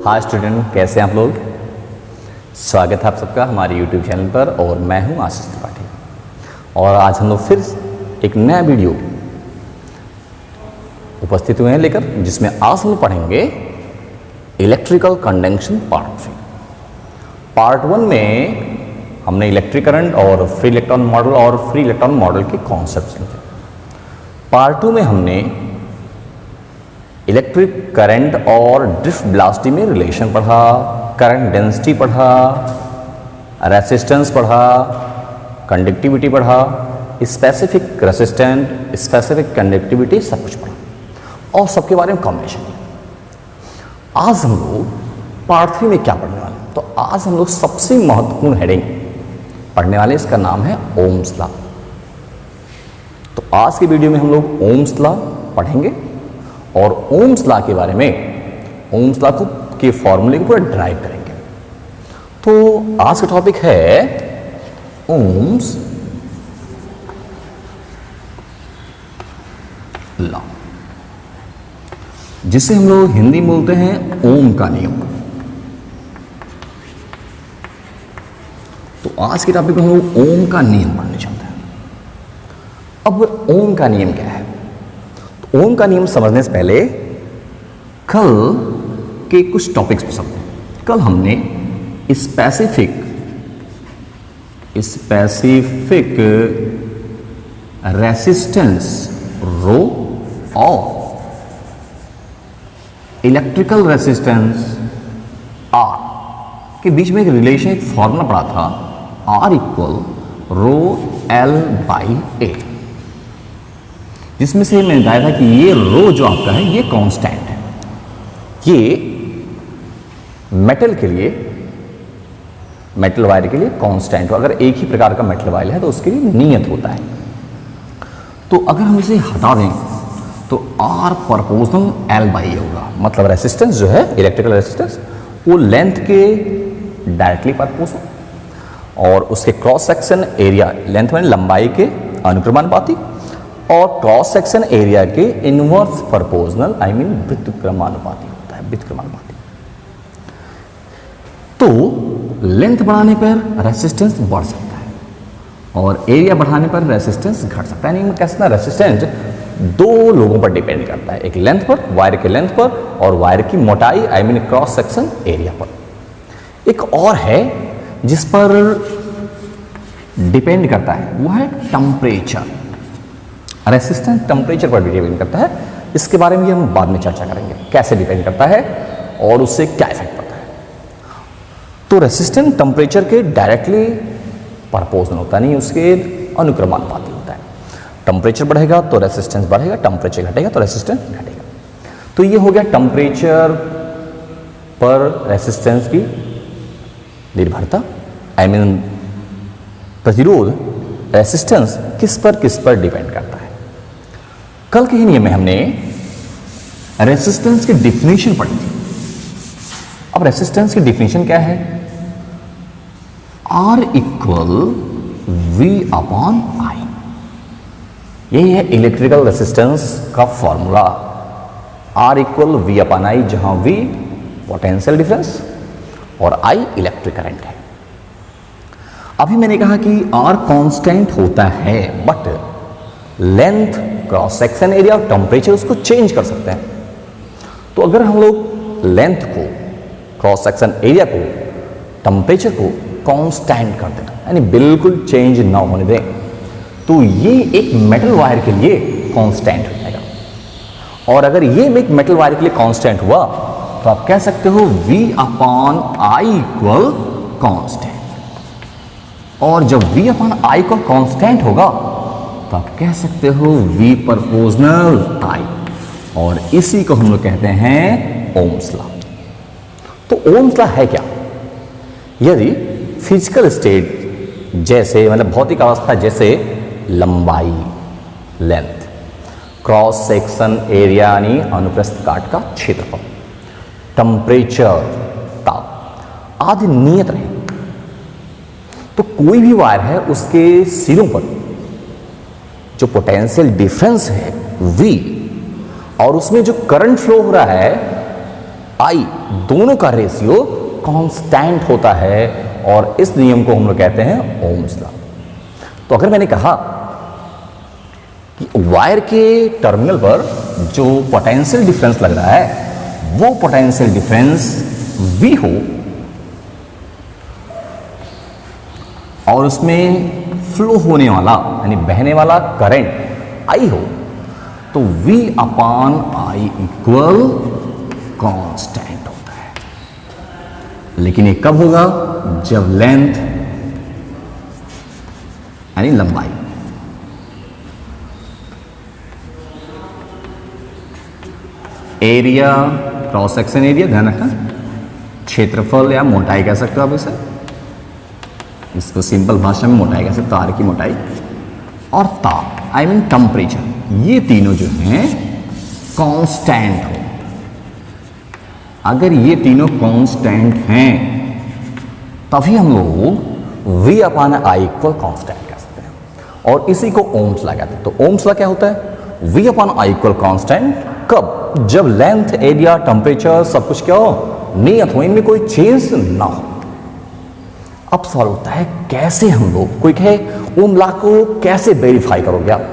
Hi student, कैसे हैं आप लोग। स्वागत है आप सबका हमारे YouTube चैनल पर और मैं हूं आशीष त्रिपाठी। और आज हम लोग फिर एक नया वीडियो उपस्थित हुए हैं लेकर, जिसमें आज हम लोग पढ़ेंगे इलेक्ट्रिकल कंडक्शन पार्ट 1 में हमने इलेक्ट्रिक करंट और फ्री इलेक्ट्रॉन मॉडल के कॉन्सेप्ट समझे। पार्ट 2 में हमने इलेक्ट्रिक करंट और ड्रिफ्ट वेलोसिटी में रिलेशन पढ़ा, करंट डेंसिटी पढ़ा, रेसिस्टेंस पढ़ा, कंडक्टिविटी पढ़ा, स्पेसिफिक रेसिस्टेंट, स्पेसिफिक कंडक्टिविटी, सब कुछ पढ़ा और सबके बारे में कॉम्बिनेशन किया। आज हम लोग पार्ट 3 में क्या पढ़ने वाले हैं, तो आज हम लोग सबसे महत्वपूर्ण हेडिंग पढ़ने वाले, इसका नाम है ओम्स लॉ। तो आज के वीडियो में हम लोग ओम्स लॉ पढ़ेंगे और ओम्स लॉ के बारे में, ओम्स लॉ के फॉर्मूले को पूरा ड्राइव करेंगे। तो आज का टॉपिक है ओम्स लॉ, जिसे हम लोग हिंदी में बोलते हैं ओम का नियम। तो आज के टॉपिक में हम लोग ओम का नियम पढ़ने चाहते हैं। अब ओम का नियम क्या है? ओम का नियम समझने से पहले कल के कुछ टॉपिक्स पर समझें। कल हमने स्पेसिफिक रेसिस्टेंस रो और इलेक्ट्रिकल रेसिस्टेंस आर के बीच में एक रिलेशन, एक फॉर्मूला पढ़ा था, R equal rho L by A, जिसमें से मैंने बताया था कि ये रो जो आपका है ये कांस्टेंट है। ये मेटल के लिए, मेटल वायर के लिए कांस्टेंट हो। अगर एक ही प्रकार का मेटल वायर है तो उसके लिए नियत होता है। तो अगर हम इसे हटा दें तो आर प्रोपोर्शनल एल बाई होगा, मतलब रेसिस्टेंस जो है, इलेक्ट्रिकल रेसिस्टेंस, वो लेंथ के डायरेक्टली प्रोपोर्शनल और उसके क्रॉस सेक्शन एरिया, लेंथ में लंबाई के अनुक्रमानुपाती और क्रॉस सेक्शन एरिया के इनवर्स प्रोपोर्शनल, आई मीन व्युत्क्रमानुपाती होता है, व्युत्क्रमानुपाती। तो लेंथ बढ़ाने पर रेसिस्टेंस बढ़ सकता है और एरिया बढ़ाने पर रेसिस्टेंस घट सकता है। यानी कैसे ना, रेसिस्टेंस दो लोगों पर डिपेंड करता है, एक लेंथ पर, वायर के लेंथ पर, और वायर की मोटाई, I mean cross section area पर। एक और है जिस पर डिपेंड करता है, वो है टेम्परेचर। रेसिस्टेंस टेम्परेचर पर डिपेंड करता है। इसके बारे में हम बाद में चर्चा करेंगे, कैसे डिपेंड करता है और उससे क्या इफेक्ट पड़ता है। तो रेसिस्टेंस टेम्परेचर के डायरेक्टली प्रोपोर्शनल होता नहीं, उसके अनुक्रमानुपाती होता है। टेम्परेचर बढ़ेगा तो रेसिस्टेंस बढ़ेगा, टेम्परेचर घटेगा तो रेसिस्टेंस घटेगा। तो ये हो गया टेम्परेचर पर रेसिस्टेंस की निर्भरता, आई मीन प्रतिरोध, रेसिस्टेंस किस पर डिपेंड करता है। कल के ही नियम में हमने रेसिस्टेंस की डिफिनीशन पढ़ी थी। अब रेसिस्टेंस की डिफिनीशन क्या है? R equal V upon I. यही है इलेक्ट्रिकल रेसिस्टेंस का formula, R equal V upon I, जहां V पोटेंशियल डिफरेंस और I इलेक्ट्रिक करंट है। अभी मैंने कहा कि R कांस्टेंट होता है, but length, cross section area और टेम्परेचर उसको चेंज कर सकते हैं। तो अगर हम लोग लेंथ को, क्रॉस सेक्शन एरिया को, टेम्परेचर को कांस्टेंट कर दें, यानी बिल्कुल चेंज ना होने दें, तो ये एक मेटल वायर के लिए कांस्टेंट हो जाएगा। और अगर ये एक मेटल वायर के लिए कांस्टेंट हुआ तो आप कह सकते हो V upon I equal constant. और जब V अपॉन आई को कांस्टेंट होगा तो आप कह सकते हो V प्रोपोर्शनल I, और इसी को हम लोग कहते हैं ओम्स लॉ। तो ओम्स लॉ है क्या? यदि फिजिकल स्टेट जैसे, मतलब भौतिक अवस्था जैसे लंबाई, लेंथ, क्रॉस सेक्शन एरिया यानी अनुप्रस्थ काट का क्षेत्रफल, टेम्परेचर, ताप आदि नियत रहे, तो कोई भी वायर है उसके सिरों पर जो पोटेंशियल डिफरेंस है V, और उसमें जो करंट फ्लो हो रहा है I, दोनों का रेशियो कांस्टेंट होता है और इस नियम को हम लोग कहते हैं ओम्स लॉ। तो अगर मैंने कहा कि वायर के टर्मिनल पर जो पोटेंशियल डिफरेंस लग रहा है वो पोटेंशियल डिफरेंस V हो और उसमें फ्लो होने वाला यानी बहने वाला करंट I हो, तो V upon I equal constant होता है। लेकिन ये कब होगा? जब लेंथ यानी लंबाई एरिया, क्रॉस सेक्शन एरिया, ध्यान रखना, क्षेत्रफल या मोटाई कह सकते हो आप इसे, इसको सिंपल भाषा में मोटाई कह सकते हो, तार की मोटाई, और ताप आई मीन टेम्परेचर, ये तीनों जो हैं कांस्टेंट हो। अगर ये तीनों कांस्टेंट हैं तभी हम लोग V upon I equal constant कह सकते हैं और इसी को ओम्स लॉ कहते हैं। तो ओम्स लॉ क्या होता है? V upon I equal constant कब? जब लेंथ, एरिया, टेम्परेचर सब कुछ क्या हो, नियत हो, इनमें कोई चेंज ना हो। अब सवाल होता है कैसे हम लोग, कोई कहे ओम लॉ को कैसे वेरीफाई करोगे आप?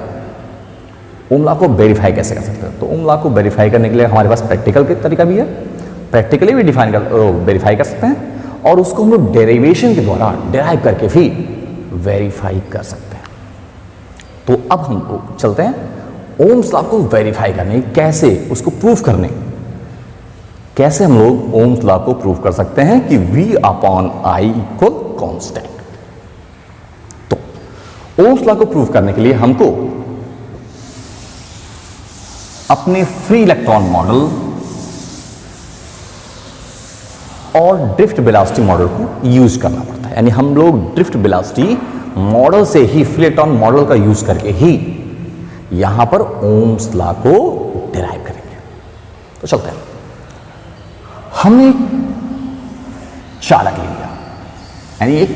ओम लॉ को वेरीफाई कैसे कर सकते हो? तो ओम लॉ को वेरीफाई करने के लिए हमारे पास प्रैक्टिकल के तरीका भी है, प्रैक्टिकली भी वेरीफाई कर सकते हैं और उसको हम लोग डेरिवेशन के द्वारा डेराइव करके भी वेरीफाई कर सकते हैं। तो अब हम लोग चलते हैं ओम्स लॉ को वेरीफाई करने, कैसे उसको प्रूफ करने, कैसे हम लोग ओम्स लॉ को प्रूफ कर सकते हैं कि V upon I equal constant. तो ओम्स लॉ को प्रूफ करने के लिए हमको अपने फ्री इलेक्ट्रॉन मॉडल और ड्रिफ्ट वेलोसिटी मॉडल को यूज करना पड़ता है। यानी हम लोग ड्रिफ्ट वेलोसिटी मॉडल से ही, फ्री इलेक्ट्रॉन मॉडल का यूज करके ही यहां पर ओम्स लॉ को डिराइव करेंगे। तो चलते हैं, हमने चालक ले लिया, यानी एक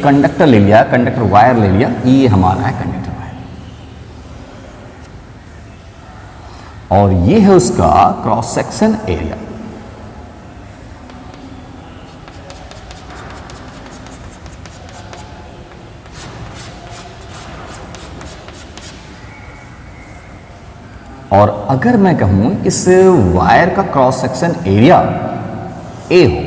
कंडक्टर ले लिया, कंडक्टर वायर ले लिया, ये हमारा है कंडक्टर वायर और ये है उसका क्रॉस सेक्शन एरिया। और अगर मैं कहूं इस वायर का क्रॉस सेक्शन एरिया A हो,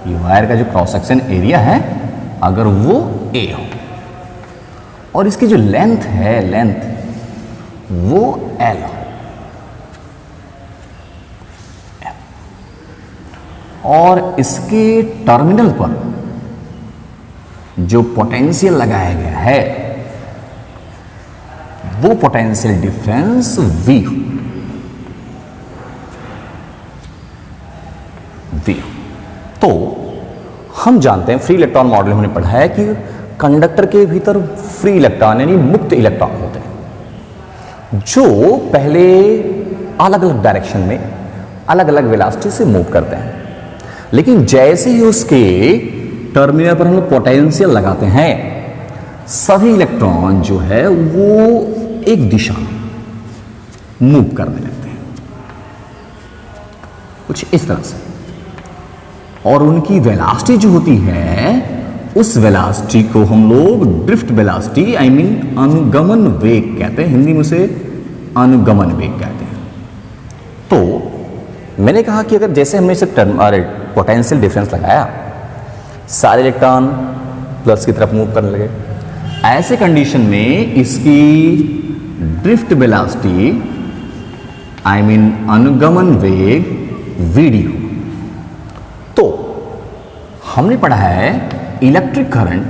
ये वायर का जो क्रॉस सेक्शन एरिया है अगर वो A हो और इसकी जो लेंथ है, लेंथ वो L हो, और इसके टर्मिनल पर जो पोटेंशियल लगाया गया है वो पोटेंशियल डिफरेंस V तो हम जानते हैं, फ्री इलेक्ट्रॉन मॉडल हमने पढ़ा है कि कंडक्टर के भीतर फ्री इलेक्ट्रॉन यानी मुक्त इलेक्ट्रॉन होते हैं जो पहले अलग अलग डायरेक्शन में अलग अलग वेलोसिटी से मूव करते हैं, लेकिन जैसे ही उसके टर्मिनल पर हम लोग पोटेंशियल लगाते हैं सभी इलेक्ट्रॉन जो है वो एक दिशा में मूव करने लगते हैं, कुछ इस तरह से, और उनकी वेलोसिटी जो होती है उस वेलोसिटी को हम लोग ड्रिफ्ट वेलोसिटी आई मीन अनुगमन वेग कहते हैं, हिंदी में उसे अनुगमन वेग कहते हैं। तो मैंने कहा कि अगर जैसे हमने इसे पोटेंशियल डिफरेंस लगाया, सारे इलेक्ट्रॉन प्लस की तरफ मूव करने लगे, ऐसे कंडीशन में इसकी ड्रिफ्ट वेलोसिटी आई मीन अनुगमन वेग Vd हो। तो हमने पढ़ा है इलेक्ट्रिक करंट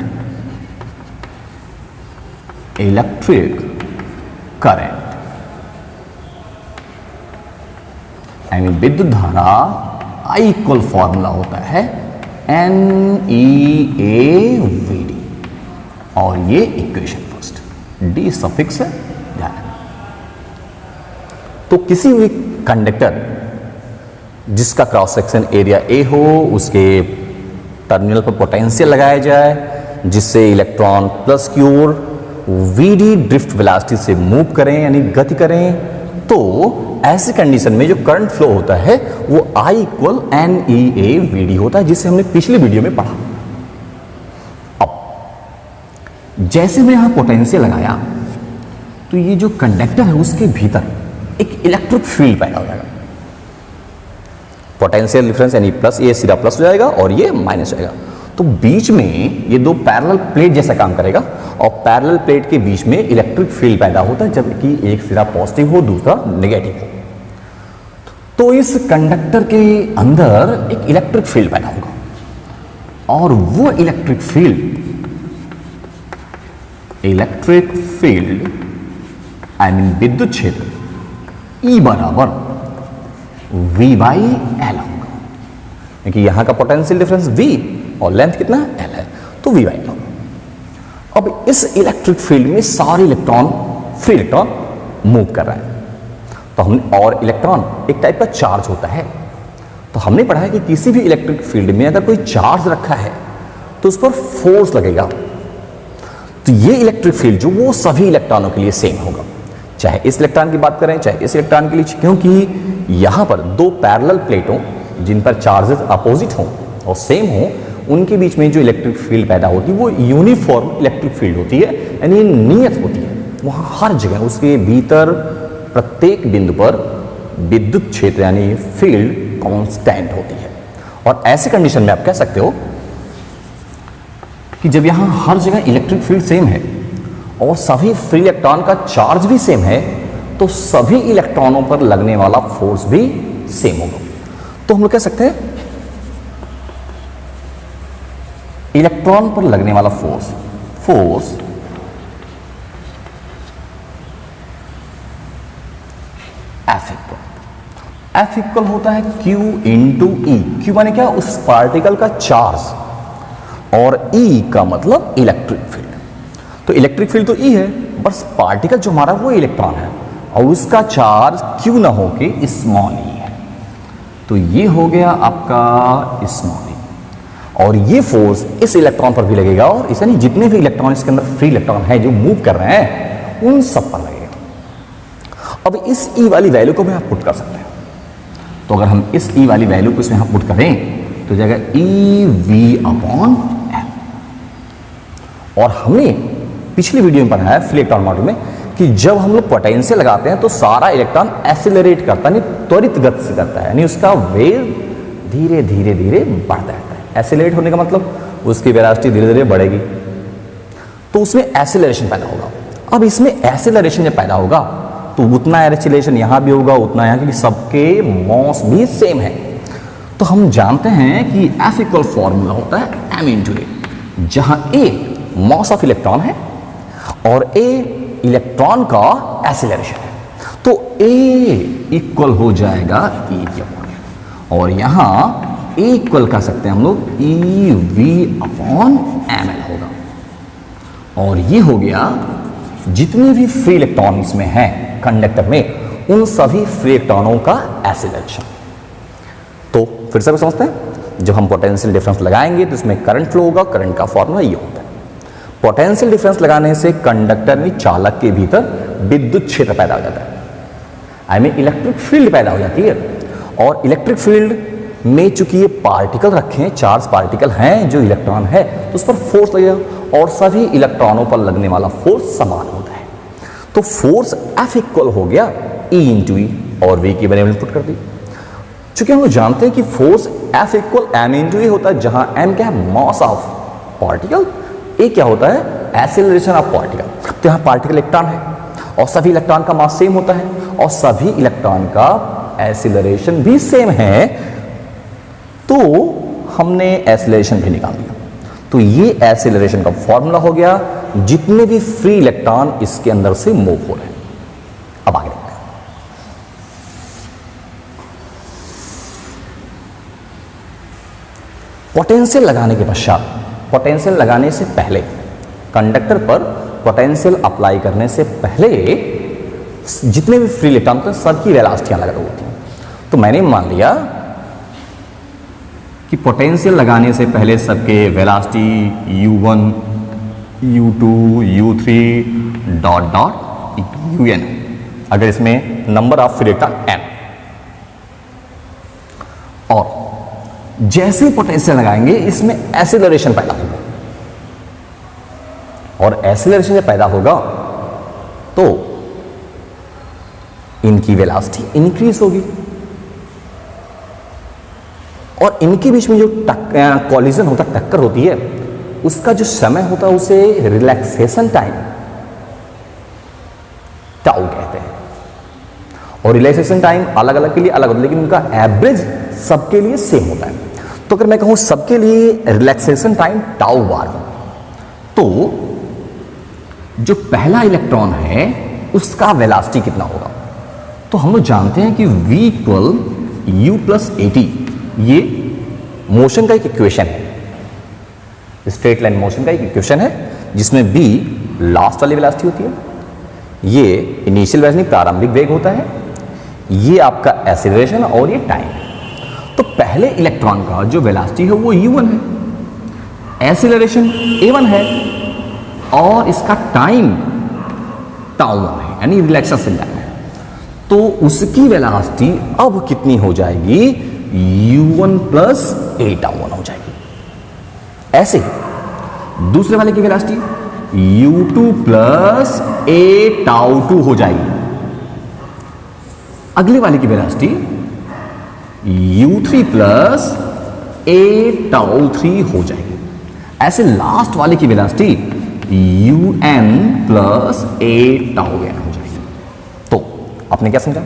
आई मीन विद्युत धारा I इक्वल फॉर्मूला होता है NEAVD और ये इक्वेशन फर्स्ट, D सफिक्स है, ध्यान। तो किसी भी कंडक्टर जिसका क्रॉस सेक्शन एरिया A हो उसके टर्मिनल पर पोटेंशियल लगाया जाए जिससे इलेक्ट्रॉन प्लस की ओर वीडी ड्रिफ्ट वेलोसिटी से मूव करें यानी गति करें, तो ऐसी कंडीशन में जो करंट फ्लो होता है वो I equal N E A V D होता है, जिसे हमने पिछली वीडियो में पढ़ा। अब जैसे मैं यहां पोटेंशियल लगाया तो ये जो कंडक्टर है उसके भीतर एक इलेक्ट्रिक फील्ड पैदा हो जाएगा। पोटेंशियल डिफरेंस यानी प्लस, ये सीधा प्लस हो जाएगा और ये माइनस हो जाएगा, तो बीच में ये दो पैरेलल प्लेट जैसा काम करेगा और पैरेलल प्लेट के बीच में इलेक्ट्रिक फील्ड पैदा होता है, जबकि एक सिरा पॉजिटिव हो दूसरा नेगेटिव हो। तो इस कंडक्टर के अंदर एक इलेक्ट्रिक फील्ड पैदा होगा और वो इलेक्ट्रिक फील्ड आई मीन विद्युत क्षेत्र E बराबर V बाई एल होगा, क्योंकि यहां का पोटेंशियल डिफरेंस V और लेंथ कितना L है, तो V बाई एल होगा। अब इस इलेक्ट्रिक फील्ड में सारे इलेक्ट्रॉन, फ्री इलेक्ट्रॉन मूव कर रहे हैं, तो हमने, और इलेक्ट्रॉन एक टाइप का चार्ज होता है, तो हमने पढ़ा है कि किसी भी इलेक्ट्रिक फील्ड में अगर कोई चार्ज रखा है तो उस पर फोर्स लगेगा। तो ये इलेक्ट्रिक फील्ड जो वो सभी इलेक्ट्रॉनों के लिए सेम होगा, चाहे इस इलेक्ट्रॉन की बात करें चाहे इस इलेक्ट्रॉन के लिए, क्योंकि यहां पर दो पैरेलल प्लेटों जिन पर चार्जेस अपोजिट हों और सेम हों, उनके बीच में जो इलेक्ट्रिक फील्ड पैदा होती है वो यूनिफॉर्म इलेक्ट्रिक फील्ड होती है, यानी नियत होती है। वहां हर जगह उसके भीतर प्रत्येक बिंदु पर विद्युत क्षेत्र यानी फील्ड कांस्टेंट होती है। और ऐसे कंडीशन में आप कह सकते हो कि जब यहां हर जगह इलेक्ट्रिक फील्ड सेम है और सभी फ्री इलेक्ट्रॉन का चार्ज भी सेम है, तो सभी इलेक्ट्रॉनों पर लगने वाला फोर्स भी सेम होगा। तो हम लोग कह सकते हैं इलेक्ट्रॉन पर लगने वाला फोर्स F इक्वल होता है Q इंटू ई। Q माने क्या, उस पार्टिकल का चार्ज, और E का मतलब इलेक्ट्रिक फील्ड। तो इलेक्ट्रिक फील्ड तो E है, बस पार्टिकल जो हमारा वो इलेक्ट्रॉन है और उसका चार्ज Q ना होके स्मॉल e है, तो ये हो गया आपका स्मॉल e। और ये फोर्स इस इलेक्ट्रॉन पर भी लगेगा, और इसे नहीं, जितने भी इलेक्ट्रॉन इसके अंदर फ्री इलेक्ट्रॉन है जो मूव कर रहे हैं उन सब पर लगेगा। अब इस E वाली वैल्यू को भी आप पुट कर सकते हैं, तो अगर हम इस E वाली वैल्यू को इसमें हम पुट करें तो जाएगा EV अपॉन L। और हमने पिछली वीडियो में पढ़ा है फ्री इलेक्ट्रॉन मॉडल में कि जब हम लोग पोटेंशियल लगाते हैं तो सारा इलेक्ट्रॉन एक्सीलरेट करता है, यानी त्वरित गति से करता है, यानी उसका वेग धीरे धीरे धीरे बढ़ता रहता है। एक्सीलरेट होने का मतलब उसकी वेलोसिटी धीरे धीरे बढ़ेगी, तो उसमें एक्सीलरेशन पैदा होगा। अब इसमें एक्सीलरेशन जब पैदा होगा तो उतना एक्सीलरेशन यहां भी होगा, उतना यहां, क्योंकि सबके मॉस भी सेम है। तो हम जानते हैं कि F इक्वल फॉर्मूला होता है m इंटू ए, जहां A मॉस ऑफ इलेक्ट्रॉन है और A इलेक्ट्रॉन का एक्सीलरेशन है, तो A इक्वल हो जाएगा E के अपॉन, और यहां A इक्वल कर सकते हैं हम लोग EV अपॉन ml होगा। और ये हो गया जितने भी फ्री इलेक्ट्रॉन इसमें हैं कंडक्टर में, उन सभी फ्री इलेक्ट्रॉनों का एक्सीलरेशन। तो फिर से समझते हैं, जब हम पोटेंशियल डिफरेंस लगाएंगे तो इसमें करंट फ्लो होगा, करंट का फॉर्मूला ये होता है। पोटेंशियल डिफरेंस लगाने से कंडक्टर में, चालक के भीतर विद्युत क्षेत्र पैदा हो जाता है, आई मीन इलेक्ट्रिक फील्ड पैदा हो जाती है। और इलेक्ट्रिक फील्ड में चूंकि ये पार्टिकल रखे हैं, चार्ज पार्टिकल हैं जो इलेक्ट्रॉन है, तो उस पर फोर्स लगेगा और सभी इलेक्ट्रॉनों पर लगने वाला फोर्स समान होता है। तो फोर्स F इक्वल हो गया E इंटू ई, और V की वैल्यू पुट कर दी। चूंकि हम लोग जानते हैं कि force F equal m into E होता है, जहां m क्या है, मॉस ऑफ पार्टिकल, ए क्या होता है, एक्सीलरेशन ऑफ पार्टिकल। तो यहाँ पार्टिकल इलेक्ट्रॉन है और सभी इलेक्ट्रॉन का मास सेम होता है और सभी इलेक्ट्रॉन का एक्सीलरेशन भी सेम है, तो हमने एक्सीलरेशन भी निकाल दिया। तो ये एक्सीलरेशन का फॉर्मूला हो गया, जितने भी फ्री इलेक्ट्रॉन इसके अंदर से मूव हो रहे हैं। अब आगे देखते हैं। पोटेंशियल लगाने के पश्चात, पोटेंशियल लगाने से पहले, कंडक्टर पर पोटेंशियल अप्लाई करने से पहले जितने भी फ्री इलेक्ट्रॉन थे सबकी वेलोसिटियां अलग होती हैं। तो मैंने मान लिया कि पोटेंशियल लगाने से पहले सबके velocity u1 U2 U3 dot dot UN, अगर इसमें number of free electron n। और जैसे पोटेंशियल लगाएंगे इसमें एक्सीलरेशन पैदा होगा, और एक्सीलरेशन जब पैदा होगा तो इनकी वेलोसिटी इंक्रीज होगी, और इनके बीच में जो कॉलिजन होता है, टक्कर होती है, उसका जो समय होता है उसे रिलैक्सेशन टाइम टाउ कहते हैं। और रिलैक्सेशन टाइम अलग अलग के लिए अलग होता है, लेकिन उनका एवरेज सबके लिए सेम होता है। तो अगर मैं कहूं सबके लिए रिलैक्सेशन टाइम टाउ बार हो, तो जो पहला इलेक्ट्रॉन है उसका वेलोसिटी कितना होगा? तो हम लोग जानते हैं कि v equal u plus AT, ये मोशन का एक इक्वेशन है, स्ट्रेट लाइन मोशन का एक इक्वेशन है, जिसमें v लास्ट वाली वेलोसिटी होती है, ये इनिशियल वेलोसिटी प्रारंभिक वेग होता है, ये आपका एक्सीलरेशन और ये टाइम। तो पहले इलेक्ट्रॉन का जो वेलोसिटी है वो u1 है, एक्सीलरेशन a1 है, और इसका टाइम τ1 है, यानी रिलैक्सेशन टाइम है। तो उसकी वेलोसिटी अब कितनी हो जाएगी? u1 प्लस a τ1 हो जाएगी। ऐसे ही दूसरे वाले की वेलोसिटी u2 प्लस a τ2 हो जाएगी। अगले वाले की वेलोसिटी u3 प्लस a τ3 हो जाएगी। ऐसे लास्ट वाले की velocity un plus a τn हो जाएगी। तो आपने क्या समझा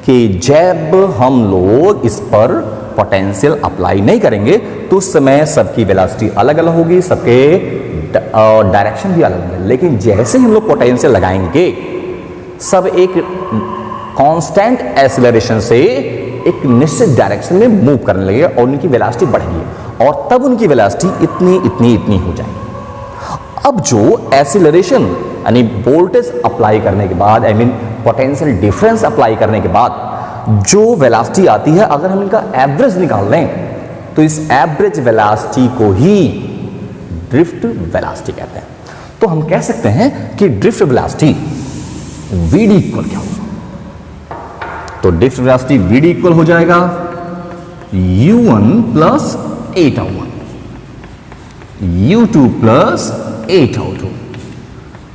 कि जब हम लोग इस पर पोटेंशियल अप्लाई नहीं करेंगे तो उस समय सबकी वेलोसिटी अलग अलग होगी, सबके डायरेक्शन भी अलग होंगे, लेकिन जैसे हम लोग पोटेंशियल लगाएंगे सब एक कांस्टेंट एक्सीलरेशन से एक निश्चित डायरेक्शन में मूव करने लगेगा और उनकी वेलोसिटी बढ़ेगी, और तब उनकी वेलोसिटी इतनी इतनी इतनी हो जाएगी। अब जो एक्सीलरेशन यानी वोल्टेज अप्लाई करने के बाद, I mean potential difference apply करने के बाद जो वेलोसिटी आती है, अगर हम इनका एवरेज निकाल लें तो इस एवरेज वेलोसिटी को ही ड्रिफ्ट वेलोसिटी कहते हैं। तो हम कह सकते हैं कि ड्रिफ्ट वेलोसिटी vd इक्वल क्या होगा? तो ड्रिफ्ट वेलोसिटी vd इक्वल हो जाएगा u1 plus a τ1, u2 plus a τ2,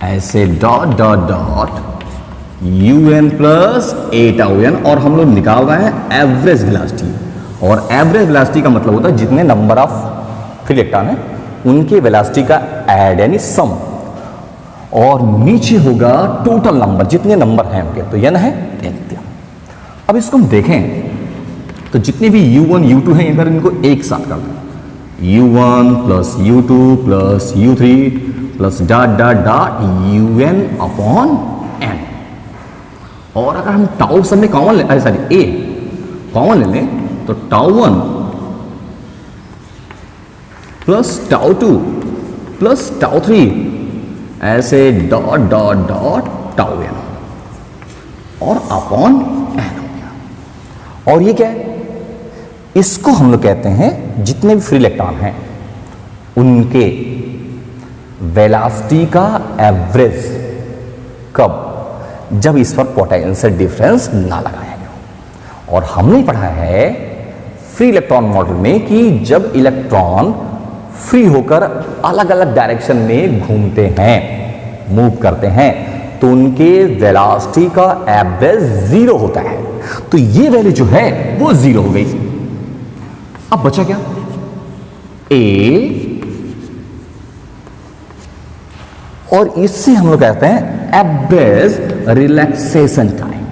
ऐसे dot dot dot un plus a τn, और हम लोग निकाल रहे हैं एवरेज वेलोसिटी, और एवरेज वेलोसिटी का मतलब होता है जितने नंबर ऑफ फ्री इलेक्ट्रॉन है उनके वेलोसिटी का ऐड यानी सम, और नीचे होगा टोटल नंबर, जितने नंबर हैं उनके, तो n है n दिया। अब इसको हम देखें तो जितने भी u1 u2 हैं इधर इनको एक साथ कर दें, u1 plus u2 plus u3 plus dot dot dot un upon n, और अगर हम टाउ सब में कॉमन ले, सॉरी a कॉमन ले लें तो τ1 प्लस τ2 प्लस τ3, ऐसे डॉट डॉट डॉट τn और अपॉन n हो गया। और ये क्या है? इसको हम लोग कहते हैं जितने भी फ्री इलेक्ट्रॉन हैं उनके वेलोसिटी का एवरेज कब? जब इस पर पोटेंशियल डिफरेंस ना लगाया गया। और हमने पढ़ा है फ्री इलेक्ट्रॉन मॉडल में कि जब इलेक्ट्रॉन फ्री होकर अलग अलग डायरेक्शन में घूमते हैं, मूव करते हैं, तो उनके वेलोसिटी का एवरेज 0 होता है। तो ये वैल्यू जो है वो 0 हो गई। अब बचा क्या? a, और इससे हम लोग कहते हैं एवरेज रिलैक्सेशन टाइम।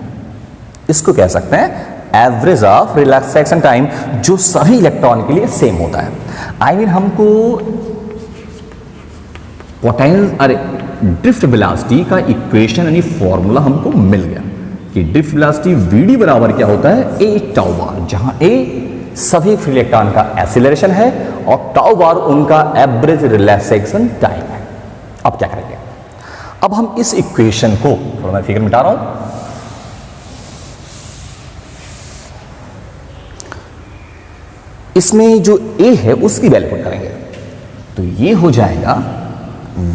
इसको कह सकते हैं एवरेज ऑफ रिलैक्सेशन टाइम, जो सभी इलेक्ट्रॉन के लिए सेम होता है। आई मीन हमको ड्रिफ्ट वेलोसिटी का इक्वेशन यानी फॉर्मूला हमको मिल गया कि ड्रिफ्ट वेलोसिटी vd बराबर क्या होता है? a टाउ बार, जहां a सभी फ्री इलेक्ट्रॉन का एक्सीलरेशन है और टाउ बार उनका एवरेज रिलैक्सेशन टाइम है। अब क्या करेंगे? अब हम इस इक्वेशन को थोड़ा मैं फिगर मिटा रहा हूं, इसमें जो a है उसकी वैल्यू पुट करेंगे, तो ये हो जाएगा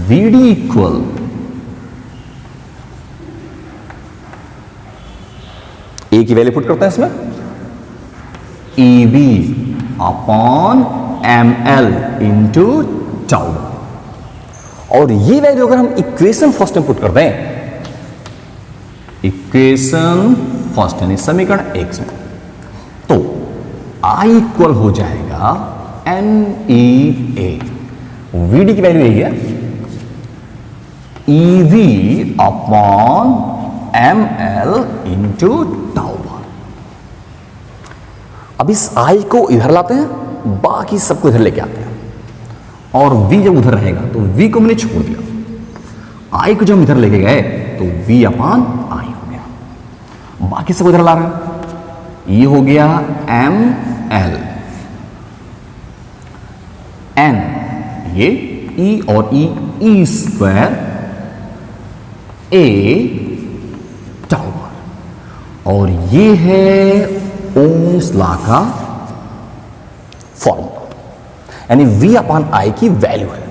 VD इक्वल ए की वैल्यू पुट करते हैं इसमें EB upon ML into tau. और ये वैल्यू अगर हम इक्वेशन फर्स्ट में पुट करते हैं, इक्वेशन फर्स्ट यानी समीकरण x में, तो I इक्वल हो जाएगा NEA, VD की वैल्यू यही है EV upon ML into tau. अब इस I को इधर लाते हैं, बाकी सबको इधर लेके आते हैं, और V जब उधर रहेगा तो V को मैंने छोड़ दिया, I को जब हम इधर लेके गए तो V अपॉन I हो गया, बाकी सबको इधर ला रहे हैं, ये हो गया ML N, ये E और E स्क्वायर A टाउ, और ये है ओम्स लॉ का फॉर्मूला, यानी V अपॉन I की वैल्यू है।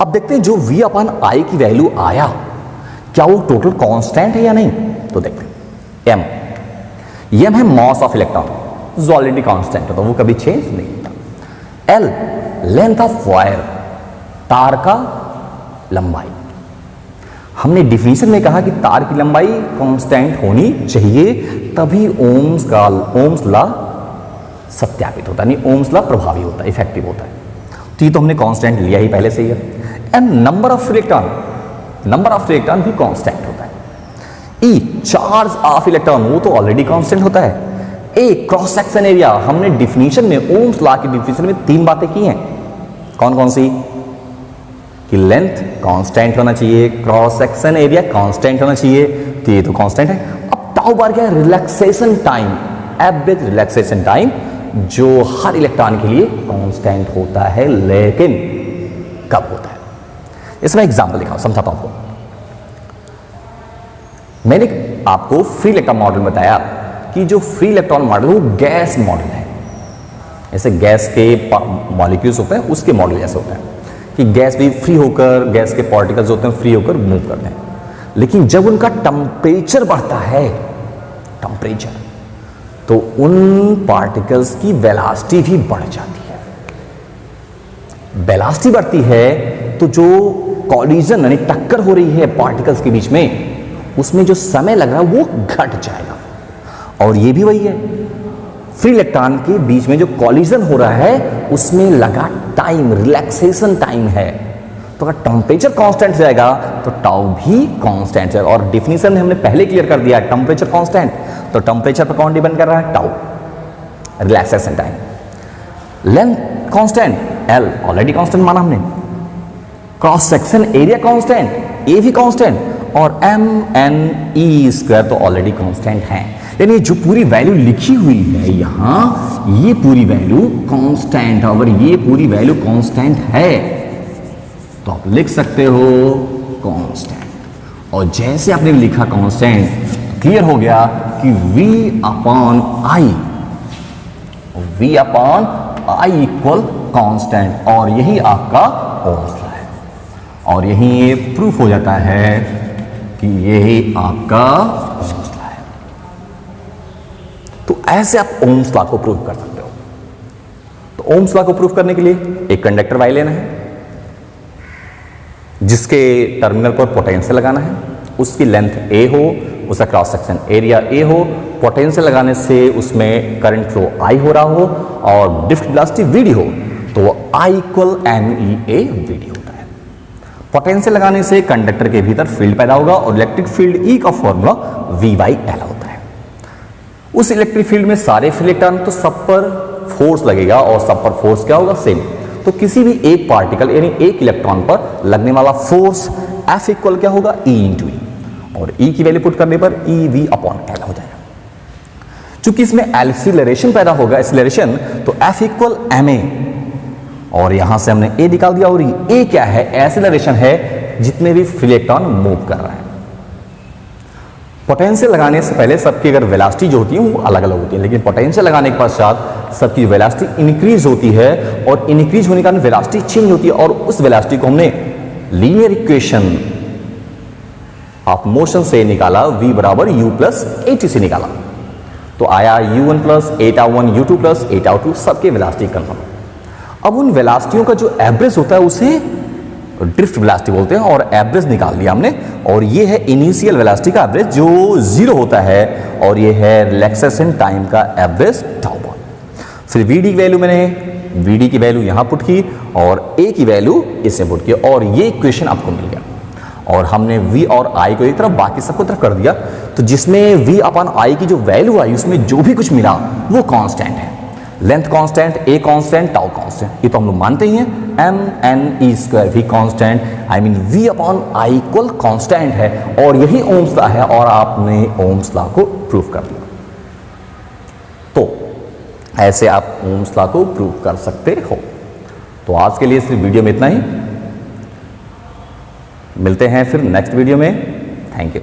अब देखते हैं जो V अपॉन I की वैल्यू आया, क्या वो टोटल कांस्टेंट है या नहीं, तो देखते हैं। M है मॉस ऑफ इलेक्ट्रॉन, जो ऑलरेडी कांस्टेंट है तो वो कभी चेंज नहीं होता। L लेंथ ऑफ वायर, तार का लंबाई। हमने डिफिनीशन में कहा कि तार की लंबाई कांस्टेंट होनी चाहिए, तभी ओम्स लॉ सत्यापित होता है, यानी ओम्स लॉ प्रभावी होता है, इफेक्टिव होता है। तो ये तो हमने कांस्टेंट लिया ही पहले से ही है। एंड नंबर ऑफ इलेक्ट्रॉन भी कांस्टेंट होता है। ई चार्ज ऑफ इलेक्ट्रॉन, वो तो ऑलरेडी कांस्टेंट होता है। ए क्रॉस सेक्शन एरिया, हमने डिफिनीशन में ओम्स लॉ की डिफिनीशन में 3 बातें की हैं। कौन कौन सी? कि लेंथ कांस्टेंट होना चाहिए, क्रॉस सेक्शन एरिया कांस्टेंट होना चाहिए, तो ये तो कांस्टेंट है। अब टाउ बार क्या है? Relaxation time, average relaxation time, जो हर इलेक्ट्रॉन के लिए कांस्टेंट होता है, लेकिन कब होता है? इसमें एग्जांपल दिखाओ, समझाता हूं आपको। मैंने आपको फ्री इलेक्ट्रॉन मॉडल बताया कि जो फ्री इलेक्ट्रॉन मॉडल वो गैस मॉडल है, जैसे गैस के मॉलिक्यूल्स होते हैं उसके मॉडल जैसे होता है कि गैस भी फ्री होकर, गैस के पार्टिकल्स होते हैं फ्री होकर मूव करते हैं, लेकिन जब उनका टेम्परेचर बढ़ता है, टेम्परेचर, तो उन पार्टिकल्स की वेलोसिटी भी बढ़ जाती है। वेलोसिटी बढ़ती है तो जो कॉलिजन यानी टक्कर हो रही है पार्टिकल्स के बीच में, उसमें जो समय लग रहा है वो घट जाएगा। और ये भी वही है, फ्री इलेक्ट्रॉन के बीच में जो कॉलिजन हो रहा है उसमें लगा टाइम, रिलैक्सेशन टाइम है। तो अगर टेम्परेचर कांस्टेंट जाएगा तो टाउ भी कांस्टेंट है। और डिफिनीशन हमने पहले क्लियर कर दिया है, टेम्परेचर कांस्टेंट, तो टेम्परेचर पर कौन डिपेंड कर रहा है? Tau, relaxation time. Length constant, L already constant माना हमने। क्रॉस सेक्शन एरिया कांस्टेंट, ए भी कांस्टेंट, और एम एन ई स्क्वायर तो ऑलरेडी कांस्टेंट है। यानी जो पूरी वैल्यू लिखी हुई है यहां, ये पूरी वैल्यू कांस्टेंट है। अगर ये पूरी वैल्यू कांस्टेंट है तो आप लिख सकते हो कांस्टेंट। और जैसे आपने लिखा कांस्टेंट, तो क्लियर हो गया कि V upon I equal constant, और यही आपका ओम्स लॉ है। और यही ये प्रूफ हो जाता है कि यही आपका ओम्स लॉ है। तो ऐसे आप ओम्स लॉ को प्रूव कर सकते हो। तो ओम्स लॉ को प्रूव करने के लिए एक कंडक्टर वायर लेना है, जिसके टर्मिनल पर पोटेंशियल लगाना है, उसकी लेंथ A हो, उसका क्रॉस सेक्शन एरिया A हो, पोटेंशियल लगाने से उसमें करंट फ्लो I हो रहा हो, और ड्रिफ्ट वेलोसिटी VD हो, तो I इक्वल NEA VD होता है। पोटेंशियल लगाने से कंडक्टर के भीतर फील्ड पैदा होगा, और इलेक्ट्रिक फील्ड E का फॉर्मूला V/L होता है। उस इलेक्ट्रिक फील्ड में सारे इलेक्ट्रॉन, तो सब पर फोर्स लगेगा, और सब पर फोर्स क्या होगा? सेम। तो किसी भी एक पार्टिकल यानी एक इलेक्ट्रॉन पर लगने वाला फोर्स F इक्वल क्या होगा? E इंटू ई, और E की वैल्यू पुट करने पर EV अपॉन L हो जाएगा। चूंकि इसमें एक्सीलरेशन पैदा होगा, एक्सीलरेशन, तो F इक्वल ma, और यहां से हमने A निकाल दिया, और A क्या है? एक्सीलरेशन है, जितने भी फ्री इलेक्ट्रॉन मूव कर रहे हैं। पोटेंशियल लगाने से पहले सबकी अगर वेलोसिटी जो होती है वो अलग अलग होती है, लेकिन पोटेंशियल लगाने के पश्चात सबकी वेलोसिटी इंक्रीज होती है, और इंक्रीज होने के कारण वेलोसिटी चेंज होती है, और उस वेलोसिटी को हमने लीनियर इक्वेशन ऑफ मोशन से निकाला v बराबर u प्लस at से निकाला, तो आया u1 plus 8r1 u2 plus 8r2 सबके वेलोसिटी कंफर्म। अब उन वेलोसिटियों का जो एवरेज होता है उसे ड्रिफ्ट वेलोसिटी बोलते हैं, और एवरेज निकाल दिया हमने, और ये है इनिशियल वेलोसिटी का एवरेज जो 0 होता है, और ये है रिलैक्सेशन टाइम का एवरेज टाउ वन। फिर vd की वैल्यू मैंने vd की वैल्यू यहां पुट की और a की वैल्यू इसमें पुट की, और ये इक्वेशन आपको मिल गया। और हमने v और i को एक तरफ बाकी सबको तरफ कर दिया, तो जिसमें v अपन i की जो वैल्यू आई उसमें जो भी कुछ मिला वो कांस्टेंट है, length constant, a constant, tau constant, ये तो हम लोग मानते ही हैं। m(n)e² भी constant, I mean v upon i equal constant है, और यही ओम्स लॉ है, और आपने ओम्स लॉ को प्रूव कर दिया। तो ऐसे आप ओम्स लॉ को प्रूव कर सकते हो। तो आज के लिए सिर्फ वीडियो में इतना ही, मिलते हैं फिर नेक्स्ट वीडियो में। Thank you.